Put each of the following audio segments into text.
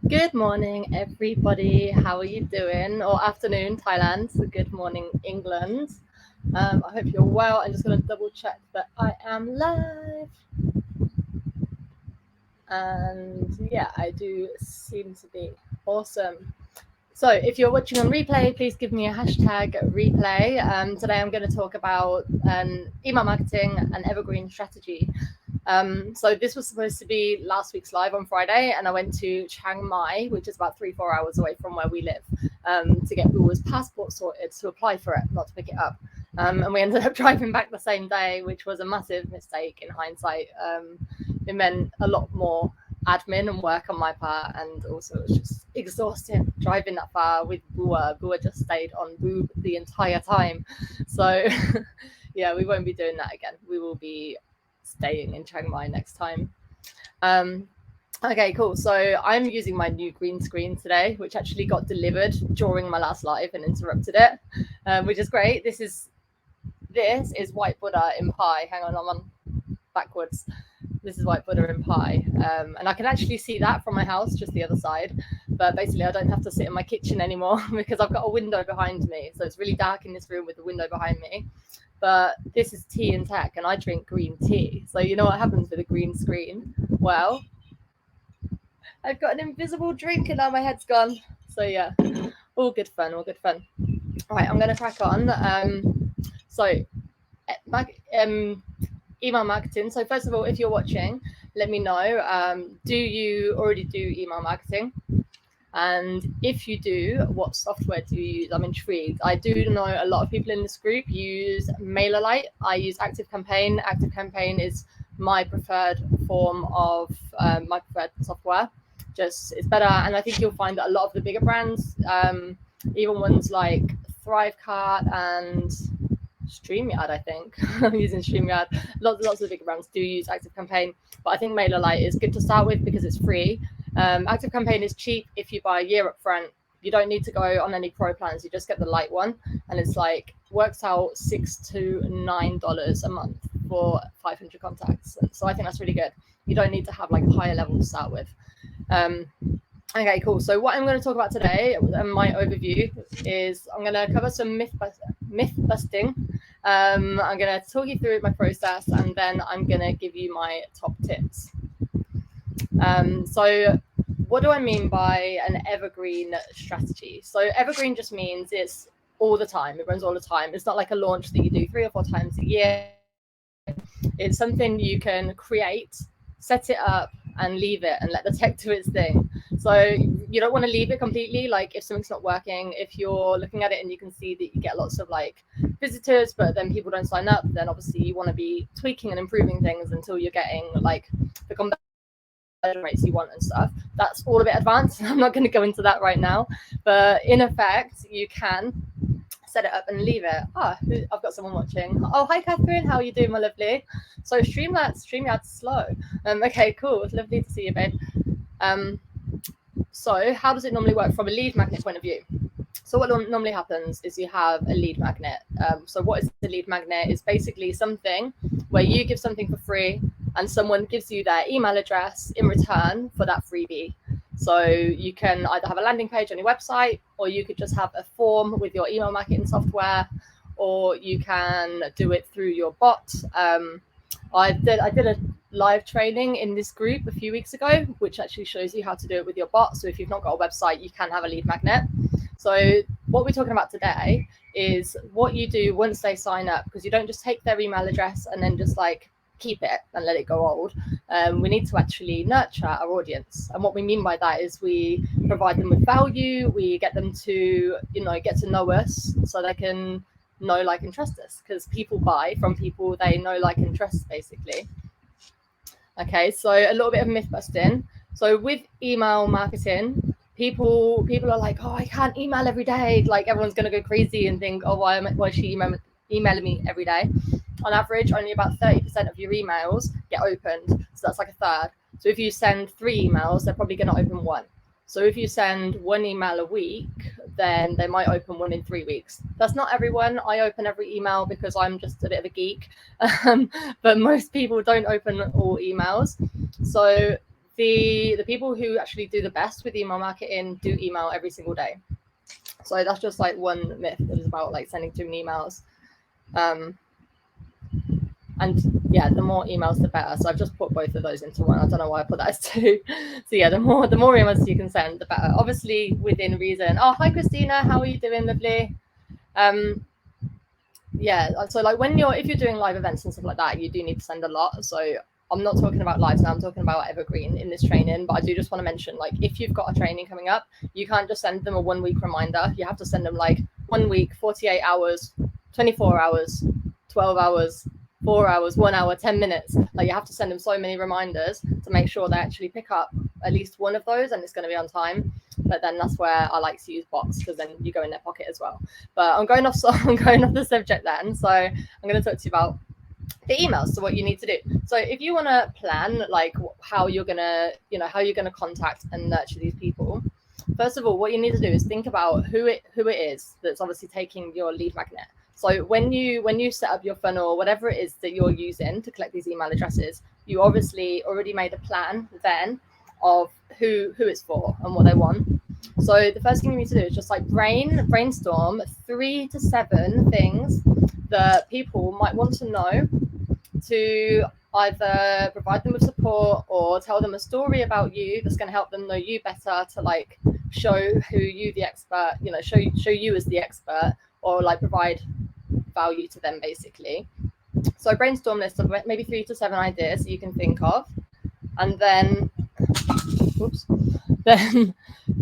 Good morning, everybody. How are you doing? Or afternoon, Thailand. So good morning, England. I hope you're well. I'm just going to double check that I am live. And yeah, I do seem to be awesome. So if you're watching on replay, please give me a hashtag replay. Today I'm going to talk about email marketing and evergreen strategy. So this was supposed to be last week's live on Friday, and I went to Chiang Mai, which is about 3-4 hours away from where we live, to get Bua's passport sorted to apply for it, not to pick it up. And we ended up driving back the same day, which was a massive mistake in hindsight. It meant a lot more admin and work on my part, and also it was just exhausting driving that far with Bua. Bua just stayed on boob the entire time. So yeah, we won't be doing that again. We will be staying in Chiang Mai next time. Okay, cool. So I'm using my new green screen today, which actually got delivered during my last live and interrupted it, which is great. This is White Buddha in Pi. Hang on, I'm on backwards. This is White Buddha in Pi, and I can actually see that from my house, just the other side. But basically, I don't have to sit in my kitchen anymore because I've got a window behind me. So it's really dark in this room with the window behind me. But this is tea and tech, and I drink green tea. So you know what happens with a green screen? Well, I've got an invisible drink and now my head's gone. So yeah, all good fun, all good fun. All right, I'm going to crack on. Email marketing. So first of all, if you're watching, let me know, do you already do email marketing? And if you do, what software do you use? I'm intrigued. I do know a lot of people in this group use MailerLite. I use ActiveCampaign. ActiveCampaign is my preferred form of my preferred software. Just it's better, and I think you'll find that a lot of the bigger brands, even ones like Thrivecart and StreamYard, I think I'm using StreamYard. Lots of bigger brands do use ActiveCampaign, but I think MailerLite is good to start with because it's free. ActiveCampaign is cheap if you buy a year up front. You don't need to go on any pro plans. You just get the light one, and it's like works out $6 to $9 a month for 500 contacts. So I think that's really good. You don't need to have like a higher level to start with. Okay, cool. So what I'm going to talk about today, my overview, is I'm going to cover some myth busting. I'm going to talk you through my process, and then I'm going to give you my top tips. So what do I mean by an evergreen strategy? So evergreen just means it's all the time. It runs all the time. It's not like a launch that you do 3 or 4 times a year. It's something you can create, set it up, and leave it and let the tech do its thing. So you don't want to leave it completely. Like if something's not working, if you're looking at it and you can see that you get lots of like visitors, but then people don't sign up, then obviously you want to be tweaking and improving things until you're getting like the conversion rates you want and stuff. That's all a bit advanced. I'm not going to go into that right now, but in effect, you can set it up and leave it. I've got someone watching. Oh, hi Catherine, how are you doing, my lovely? So StreamYard's slow. Okay, cool. It's lovely to see you, babe. So how does it normally work from a lead magnet point of view? So what normally happens is you have a lead magnet. So what is a lead magnet? It's basically something where you give something for free and someone gives you their email address in return for that freebie. So you can either have a landing page on your website, or you could just have a form with your email marketing software, or you can do it through your bot. I did a live training in this group a few weeks ago, which actually shows you how to do it with your bot. So if you've not got a website, you can have a lead magnet. So what we're talking about today is what you do once they sign up, because you don't just take their email address and then just like keep it and let it go old. We need to actually nurture our audience, and what we mean by that is we provide them with value. We get them to get to know us so they can know, like, and trust us, because people buy from people they know, like, and trust, basically. Okay, so a little bit of myth busting. So with email marketing, people are like, oh, I can't email every day. Like everyone's gonna go crazy and think, oh, why is she emailing me every day? On average, only about 30% of your emails get opened. So that's like a third. So if you send 3 emails, they're probably going to open 1. So if you send 1 email a week, then they might open 1 in 3 weeks. That's not everyone. I open every email because I'm just a bit of a geek. But most people don't open all emails. So the people who actually do the best with email marketing do email every single day. So that's just like one myth that is about like sending too many emails. And yeah, the more emails, the better. So I've just put both of those into one. I don't know why I put that as two. So yeah, the more emails you can send, the better. Obviously within reason. Oh, hi Christina, how are you doing, lovely? Yeah, so like if you're doing live events and stuff like that, you do need to send a lot. So I'm not talking about lives now, I'm talking about Evergreen in this training, but I do just want to mention, like, if you've got a training coming up, you can't just send them a 1 week reminder. You have to send them like 1 week, 48 hours, 24 hours, 12 hours, 4 hours, 1 hour, 10 minutes. Like, you have to send them so many reminders to make sure they actually pick up at least one of those and it's going to be on time. But then that's where I like to use bots, because then you go in their pocket as well. But I'm going off the subject then. So I'm going to talk to you about the emails. So what you need to do. So if you want to plan like how you're going to contact and nurture these people, first of all, what you need to do is think about who it is that's obviously taking your lead magnet. So when you set up your funnel, whatever it is that you're using to collect these email addresses, you obviously already made a plan then of who it's for and what they want. So the first thing you need to do is just like brainstorm 3 to 7 things that people might want to know, to either provide them with support or tell them a story about you that's going to help them know you better, to like show who you the expert, show you as the expert, or like provide value to them basically. So I brainstorm list of maybe 3 to 7 ideas that you can think of, and then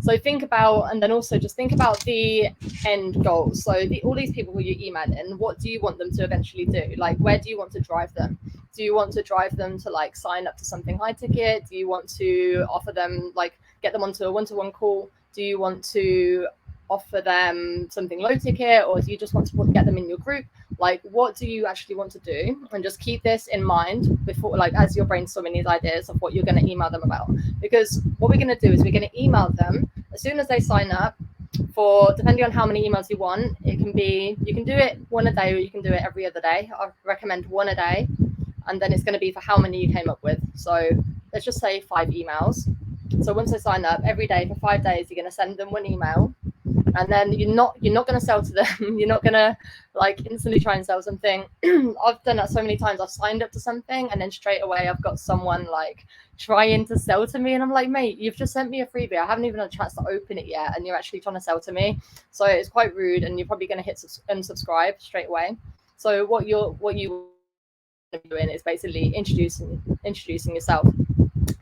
so think about, and then also just think about the end goals. So all these people who you email in, what do you want them to eventually do? Like, where do you want to drive them? Do you want to drive them to like sign up to something high ticket? Do you want to offer them, like, get them onto a one-to-one call? Do you want to offer them something low ticket, or do you just want to get them in your group? Like, what do you actually want to do? And just keep this in mind before, like, as you're brainstorming these ideas of what you're going to email them about. Because what we're going to do is we're going to email them as soon as they sign up, for, depending on how many emails you want. It can be, you can do it one a day, or you can do it every other day. I recommend one a day, and then it's going to be for how many you came up with. So let's just say 5 emails. So once they sign up, every day for 5 days, you're going to send them 1 email. And then you're not going to sell to them. You're not going to like instantly try and sell something. I've done that so many times. I've signed up to something, and then straight away I've got someone like trying to sell to me, and I'm like, mate, you've just sent me a freebie. I haven't even had a chance to open it yet, and you're actually trying to sell to me. So it's quite rude, and you're probably going to hit unsubscribe straight away. So what you doing is basically introducing yourself.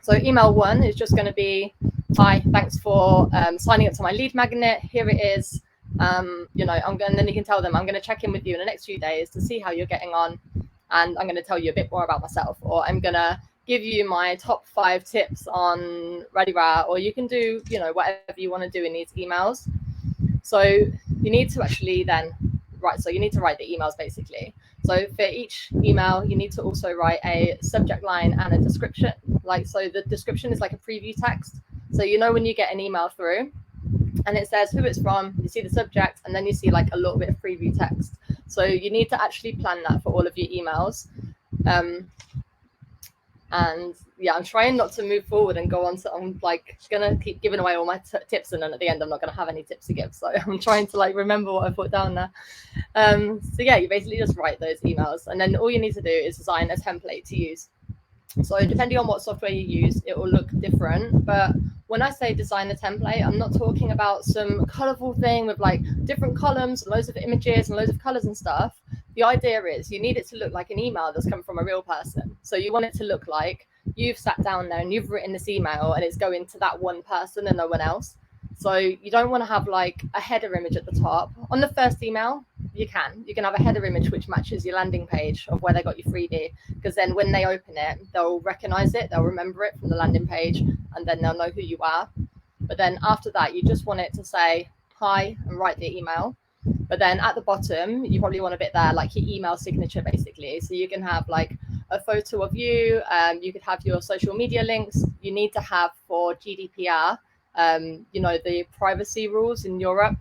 So email 1 is just going to be, hi, thanks for signing up to my lead magnet. Here it is. And then you can tell them, I'm going to check in with you in the next few days to see how you're getting on, and I'm going to tell you a bit more about myself, or I'm going to give you my top 5 tips on ReadyRat, or you can do, whatever you want to do in these emails. So you need to actually then you need to write the emails basically. So for each email, you need to also write a subject line and a description. So the description is like a preview text. So when you get an email through and it says who it's from, you see the subject, and then you see like a little bit of preview text. So you need to actually plan that for all of your emails. And yeah, I'm trying not to move forward and go on to, I'm like gonna keep giving away all my tips, and then at the end I'm not gonna have any tips to give. So I'm trying to like remember what I put down there. So yeah, you basically just write those emails, and then all you need to do is design a template to use. So depending on what software you use, it will look different. But when I say design a template, I'm not talking about some colorful thing with like different columns and loads of images and loads of colors and stuff. The idea is you need it to look like an email that's come from a real person. So you want it to look like you've sat down there and you've written this email, and it's going to that one person and no one else. So you don't want to have like a header image at the top. On the first email, you can have a header image which matches your landing page of where they got your freebie, because then when they open it, they'll recognize it, they'll remember it from the landing page, and then they'll know who you are. But then after that, you just want it to say hi and write the email. But then at the bottom, you probably want a bit there, like your email signature, basically. So you can have like a photo of you. You could have your social media links. You need to have, for GDPR, the privacy rules in Europe,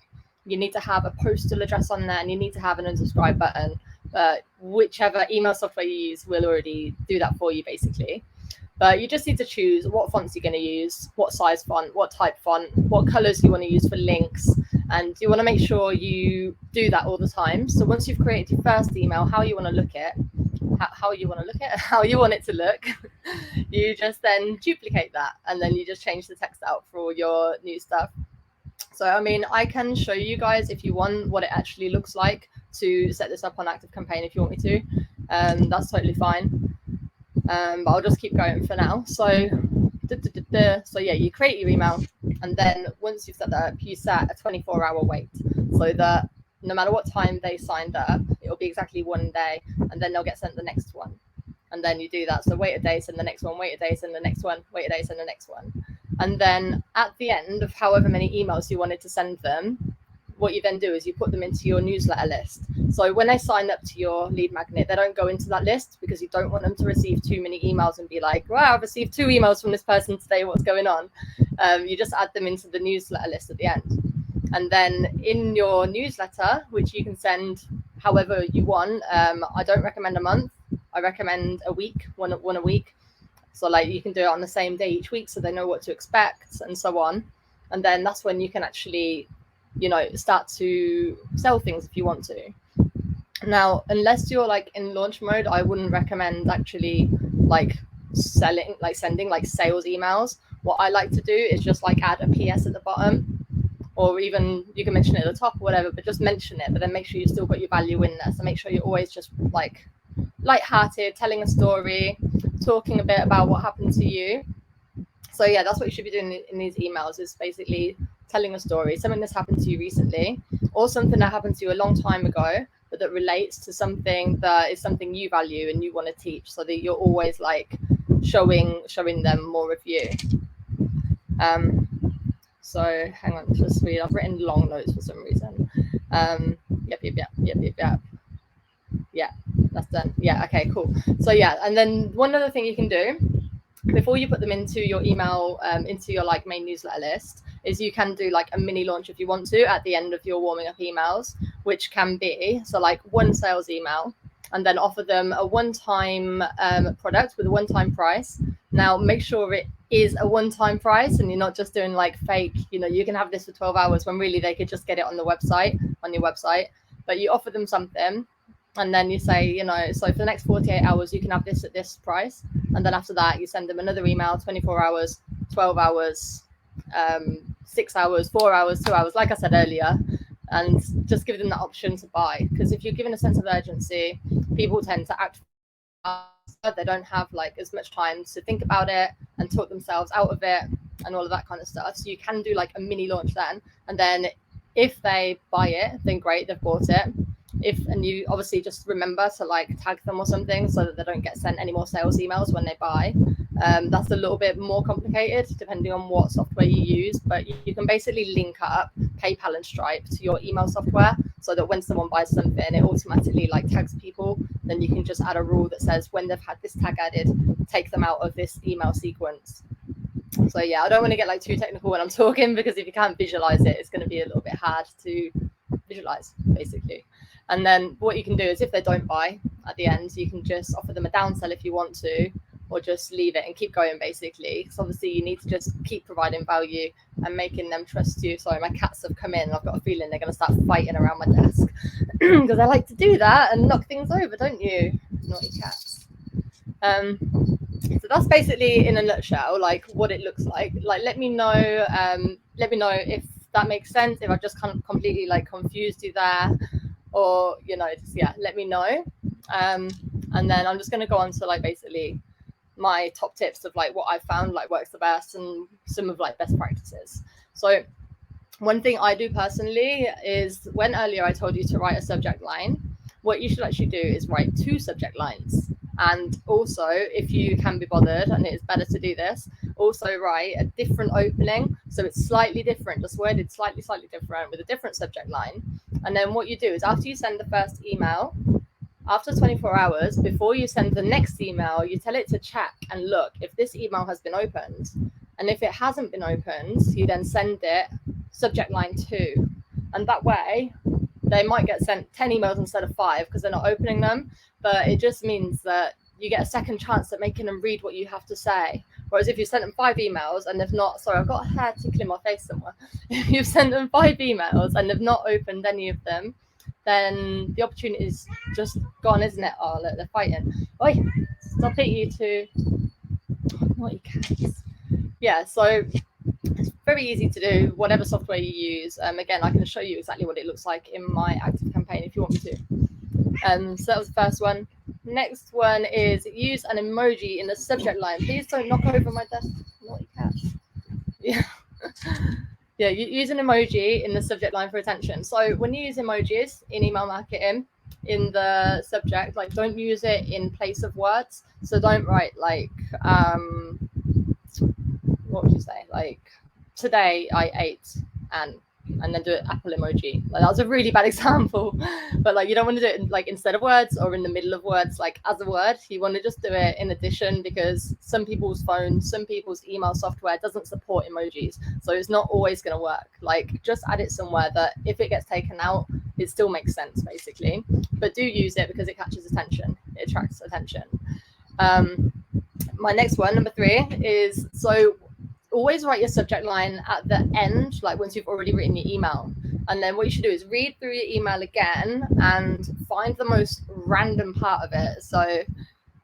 you need to have a postal address on there, and you need to have an unsubscribe button. Whichever email software you use will already do that for you, basically. But you just need to choose what fonts you're going to use, what size font, what type font, what colors you want to use for links. And you want to make sure you do that all the time. So once you've created your first email, how you want to look at how you want to look at how you want it to look, you just then duplicate that, and then you just change the text out for all your new stuff. So I mean, I can show you guys if you want what it actually looks like to set this up on ActiveCampaign if you want me to. That's totally fine. But I'll just keep going for now. So yeah, you create your email, and then once you've set that up, you set a 24-hour wait, so that no matter what time they signed up, it'll be exactly 1 day, and then they'll get sent the next one. And then you do that. So wait a day, send the next one, wait a day, send the next one, wait a day, send the next one. And then at the end of however many emails you wanted to send them, what you then do is you put them into your newsletter list. So when they sign up to your lead magnet, they don't go into that list, because you don't want them to receive too many emails and be like, wow, I've received 2 emails from this person today, what's going on? You just add them into the newsletter list at the end. And then in your newsletter, which you can send however you want, I don't recommend a month. I recommend a week, one a week. So like you can do it on the same day each week, so they know what to expect and so on. And then that's when you can actually, start to sell things if you want to. Now, unless you're like in launch mode, I wouldn't recommend actually like sending like sales emails. What I like to do is just like add a PS at the bottom, or even you can mention it at the top or whatever, but just mention it, but then make sure you still got your value in there. So make sure you're always just like lighthearted, telling a story, talking a bit about what happened to you. So yeah, that's what you should be doing in these emails, is basically telling a story, something that's happened to you recently, or something that happened to you a long time ago, but that relates to something that is something you value and you want to teach, so that you're always like showing them more of you. So hang on, just read. I've written long notes for some reason. Yep. Yeah, that's done. Yeah, okay, cool. So yeah, and then one other thing you can do before you put them into your email, into your like main newsletter list, is you can do like a mini launch if you want to at the end of your warming up emails, which can be so like one sales email, and then offer them a one-time product with a one-time price. Now make sure it is a one-time price and you're not just doing like fake, you can have this for 12 hours when really they could just get it on your website, but you offer them something. And then you say, so for the next 48 hours, you can have this at this price. And then after that, you send them another email, 24 hours, 12 hours, 6 hours, 4 hours, 2 hours, like I said earlier, and just give them that option to buy. Because if you're given a sense of urgency, people tend to act fast. They don't have like as much time to think about it and talk themselves out of it and all of that kind of stuff. So you can do like a mini launch then. And then if they buy it, then great, they've bought it. And you obviously just remember to like tag them or something so that they don't get sent any more sales emails when they buy. That's a little bit more complicated depending on what software you use, but you can basically link up PayPal and Stripe to your email software so that when someone buys something, it automatically like tags people. Then you can just add a rule that says when they've had this tag added, take them out of this email sequence. So yeah, I don't want to get like too technical when I'm talking, because if you can't visualize it, it's going to be a little bit hard to visualize basically. And then what you can do is if they don't buy at the end, you can just offer them a downsell if you want to, or just leave it and keep going basically. Because obviously you need to just keep providing value and making them trust you. Sorry, my cats have come in. I've got a feeling they're going to start fighting around my desk because I like to do that and knock things over, don't you? Naughty cats. So that's basically in a nutshell, like what it looks like. Like, let me know if that makes sense, if I've just kind of completely like confused you there, or just let me know. And then I'm just going to go on to like basically my top tips of like what I found like works the best and some of like best practices. So one thing I do personally is, when earlier I told you to write a subject line, what you should actually do is write 2 subject lines. And also, if you can be bothered, and it is better to do this, also write a different opening, so it's slightly different, just worded slightly different with a different subject line. And then what you do is, after you send the first email, after 24 hours, before you send the next email, you tell it to check and look if this email has been opened. And if it hasn't been opened, you then send it subject line 2. And that way, they might get sent 10 emails instead of 5 because they're not opening them. But it just means that you get a second chance at making them read what you have to say. Whereas if you sent them 5 emails and they've not, sorry, I've got a hair tickling my face somewhere. If you've sent them 5 emails and they've not opened any of them, then the opportunity is just gone, isn't it? Oh, look, they're fighting. Oi, stop it, you two. What you cats. Yeah, so it's very easy to do, whatever software you use. Again, I can show you exactly what it looks like in my ActiveCampaign if you want me to. So that was the first one. Next one is use an emoji in the subject line. Please don't knock over my desk. Naughty cat. Yeah. Yeah, you use an emoji in the subject line for attention. So when you use emojis in email marketing, in the subject, like don't use it in place of words. So don't write like, what would you say? Like, today I ate and then do an apple emoji. Like, that was a really bad example, but like you don't want to do it like instead of words or in the middle of words, like as a word. You want to just do it in addition, because some people's phones, some people's email software doesn't support emojis, so it's not always going to work. Like, just add it somewhere that if it gets taken out, it still makes sense basically. But do use it because it catches attention, it attracts attention. My next one, number 3, is so always write your subject line at the end, like once you've already written your email. And then what you should do is read through your email again and find the most random part of it. So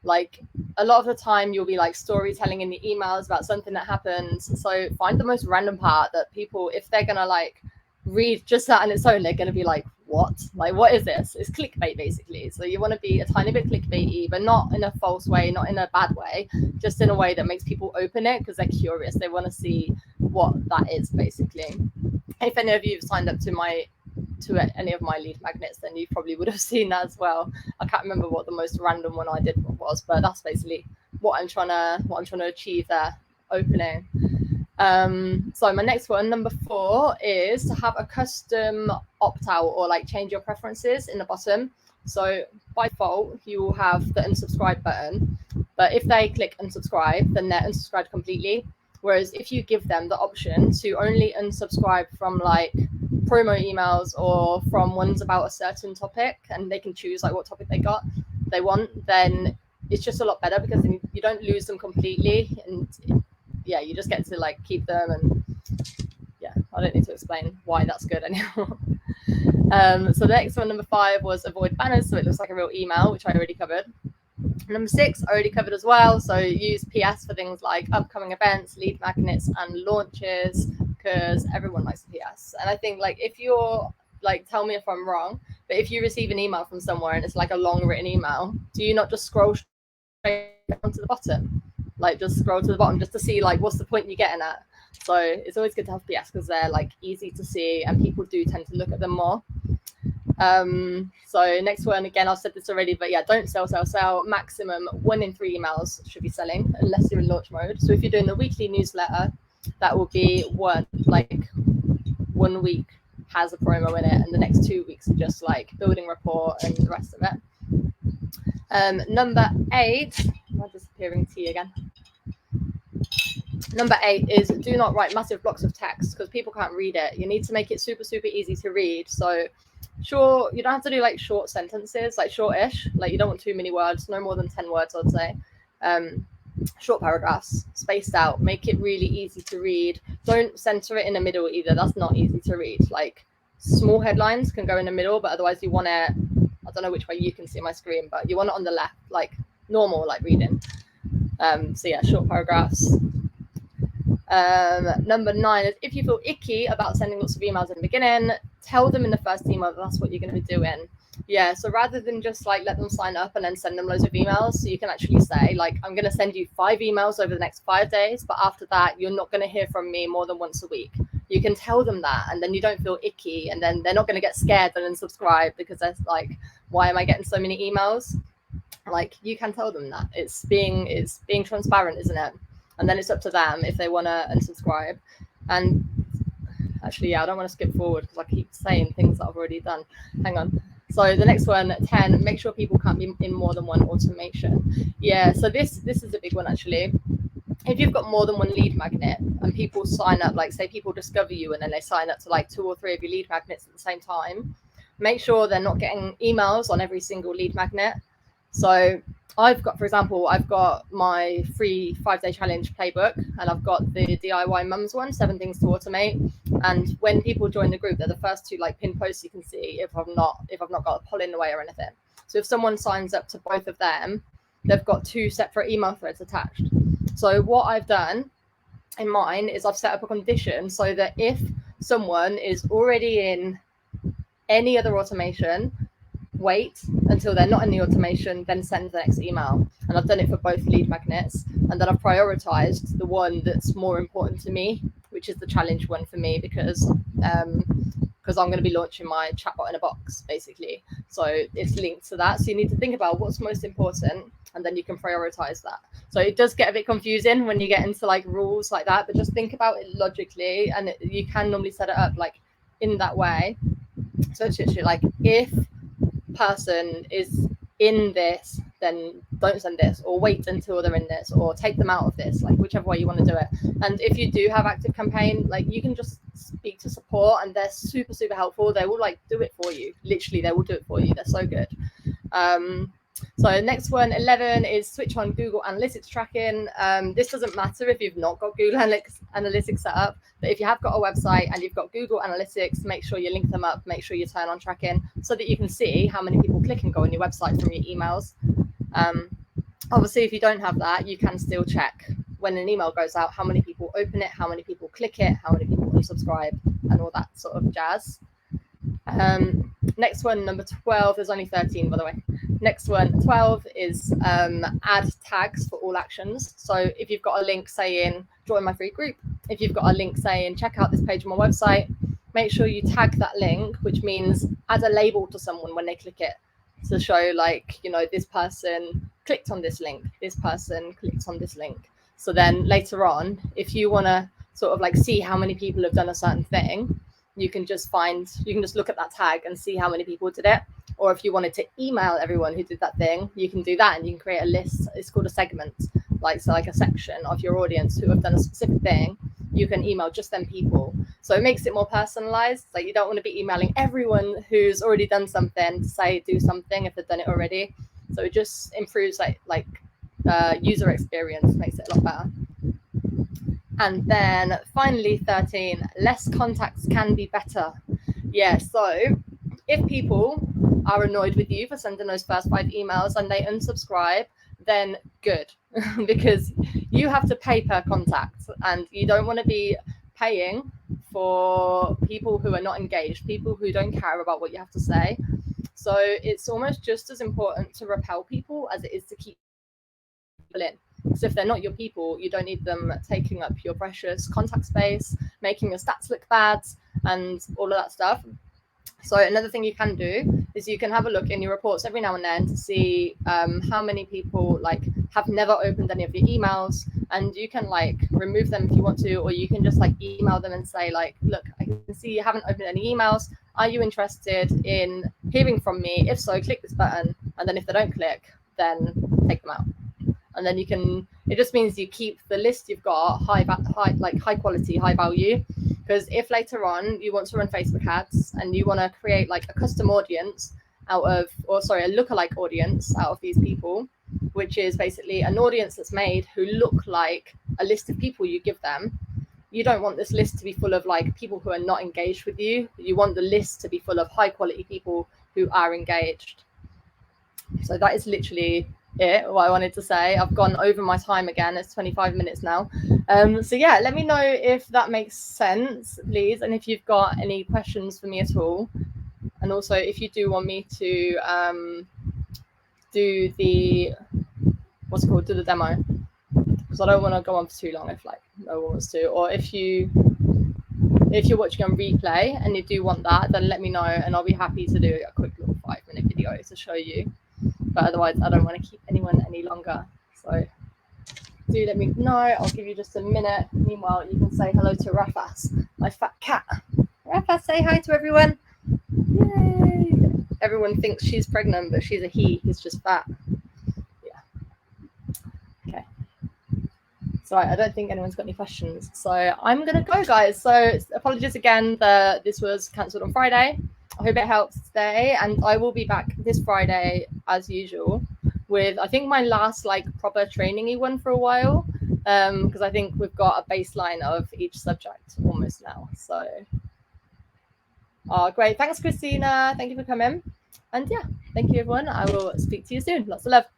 like a lot of the time you'll be like storytelling in the emails about something that happens. So find the most random part that people, if they're going to like read just that on its own, they're going to be like, what? Like, what is this? It's clickbait basically. So you want to be a tiny bit clickbaity, but not in a false way, not in a bad way, just in a way that makes people open it because they're curious. They want to see what that is basically. If any of you have signed up to any of my lead magnets, then you probably would have seen that as well. I can't remember what the most random one I did was, but that's basically what I'm trying to achieve there, opening. So my next one, number 4, is to have a custom opt-out or like change your preferences in the bottom. So by default, you will have the unsubscribe button, but if they click unsubscribe, then they're unsubscribed completely. Whereas if you give them the option to only unsubscribe from like promo emails or from ones about a certain topic, and they can choose like what topic they want, then it's just a lot better because then you don't lose them completely, and yeah, you just get to like keep them. And yeah, I don't need to explain why that's good anymore. So the next one, number 5, was avoid banners, so it looks like a real email, which I already covered. Number 6, I already covered as well. So use PS for things like upcoming events, lead magnets, and launches, because everyone likes PS. And I think like if you're like, tell me if I'm wrong, but if you receive an email from somewhere and it's like a long written email, do you not just scroll straight down to the bottom? Like just scroll to the bottom just to see like what's the point you're getting at. So it's always good to have PS because they're like easy to see and people do tend to look at them more. So next one, again, I've said this already, but yeah, don't sell. Maximum 1 in 3 emails should be selling unless you're in launch mode. So if you're doing the weekly newsletter, that will be 1 week has a promo in it, and the next 2 weeks are just like building rapport and the rest of it. Number 8, am I disappearing T again? Number 8 is do not write massive blocks of text because people can't read it. You need to make it super, super easy to read. So sure, you don't have to do like short sentences, like shortish, like you don't want too many words, no more than 10 words, I'd say. Short paragraphs, spaced out, make it really easy to read. Don't center it in the middle either. That's not easy to read. Like small headlines can go in the middle, but otherwise you want it, I don't know which way you can see my screen, but you want it on the left, like normal, like reading. So yeah, short paragraphs. Number 9 is if you feel icky about sending lots of emails in the beginning, tell them in the first email that that's what you're going to be doing. Yeah, so rather than just like let them sign up and then send them loads of emails, so you can actually say like, I'm going to send you 5 emails over the next 5 days, but after that you're not going to hear from me more than once a week. You can tell them that, and then you don't feel icky, and then they're not going to get scared and unsubscribe because they're like, why am I getting so many emails? Like, you can tell them that. It's being transparent, isn't it? And then it's up to them if they want to unsubscribe. And actually, yeah, I don't want to skip forward because I keep saying things that I've already done. Hang on. So the next one, 10, make sure people can't be in more than one automation. Yeah, so this is a big one actually. If you've got more than one lead magnet and people sign up, like say people discover you and then they sign up to like 2 or 3 of your lead magnets at the same time, make sure they're not getting emails on every single lead magnet. So I've got, for example, I've got my free 5-day challenge playbook, and I've got the DIY mums one, 7 things to automate. And when people join the group, they're the first 2 like pinned posts you can see if I've not got a poll in the way or anything. So if someone signs up to both of them, they've got 2 separate email threads attached. So what I've done in mine is I've set up a condition so that if someone is already in any other automation, wait until they're not in the automation, then send the next email. And I've done it for both lead magnets, and then I've prioritized the one that's more important to me, which is the challenge one for me, because I'm going to be launching my chatbot in a box, basically. So it's linked to that. So you need to think about what's most important, and then you can prioritize that. So it does get a bit confusing when you get into like rules like that, but just think about it logically, and you can normally set it up like in that way. So it's literally like, if person is in this, then don't send this, or wait until they're in this, or take them out of this, like whichever way you want to do it. And if you do have ActiveCampaign, like you can just speak to support, and they're super helpful. They will like do it for you. Literally, they will do it for you. They're so good. So next one, 11, is switch on Google Analytics tracking. This doesn't matter if you've not got Google Analytics set up, but if you have got a website and you've got Google Analytics, make sure you link them up, make sure you turn on tracking so that you can see how many people click and go on your website from your emails. Obviously, if you don't have that, you can still check when an email goes out, how many people open it, how many people click it, how many people unsubscribe, and all that sort of jazz. Next one, number 12, there's only 13 by the way. Next one, 12, is add tags for all actions. So if you've got a link saying join my free group, if you've got a link saying check out this page on my website, make sure you tag that link, which means add a label to someone when they click it to show like, you know, this person clicked on this link, this person clicked on this link. So then later on, if you want to sort of like see how many people have done a certain thing, you can just look at that tag and see how many people did it. Or if you wanted to email everyone who did that thing, you can do that, and you can create a list. It's called a segment, like a section of your audience who have done a specific thing. You can email just them people. So it makes it more personalized. Like you don't want to be emailing everyone who's already done something to say do something if they've done it already. So it just improves like user experience, makes it a lot better. And then finally, 13, less contacts can be better. Yeah, so if people are annoyed with you for sending those first 5 emails and they unsubscribe, then good, because you have to pay per contact, and you don't want to be paying for people who are not engaged, people who don't care about what you have to say. So it's almost just as important to repel people as it is to keep people in. So if they're not your people, you don't need them taking up your precious contact space, making your stats look bad, and all of that stuff. So another thing you can do is you can have a look in your reports every now and then to see how many people like have never opened any of your emails, and you can like remove them if you want to, or you can just like email them and say like, look, I can see you haven't opened any emails. Are you interested in hearing from me? If so, click this button. And then if they don't click, then take them out. And then you can, it just means you keep the list you've got high quality, high value. Because if later on you want to run Facebook ads and you want to create like a custom audience a lookalike audience out of these people, which is basically an audience that's made who look like a list of people you give them. You don't want this list to be full of like people who are not engaged with you. You want the list to be full of high quality people who are engaged. So that is literally it, what I wanted to say. I've gone over my time again. It's 25 minutes now. So yeah, let me know if that makes sense, please. And if you've got any questions for me at all. And also if you do want me to do the demo, because I don't want to go on for too long if like no one wants to. Or if you're watching on replay and you do want that, then let me know and I'll be happy to do a quick little 5-minute video to show you. But otherwise, I don't want to keep anyone any longer. So do let me know. I'll give you just a minute. Meanwhile, you can say hello to Rafas, my fat cat. Rafas, say hi to everyone. Yay! Everyone thinks she's pregnant, but she's a he. He's just fat. Yeah. Okay. So I don't think anyone's got any questions. So I'm going to go, guys. So apologies again that this was cancelled on Friday. I hope it helps today, and I will be back this Friday as usual. with, I think, my last like proper training-y one for a while, because I think we've got a baseline of each subject almost now. So great, thanks Christina, thank you for coming, and yeah, thank you everyone. I will speak to you soon. Lots of love.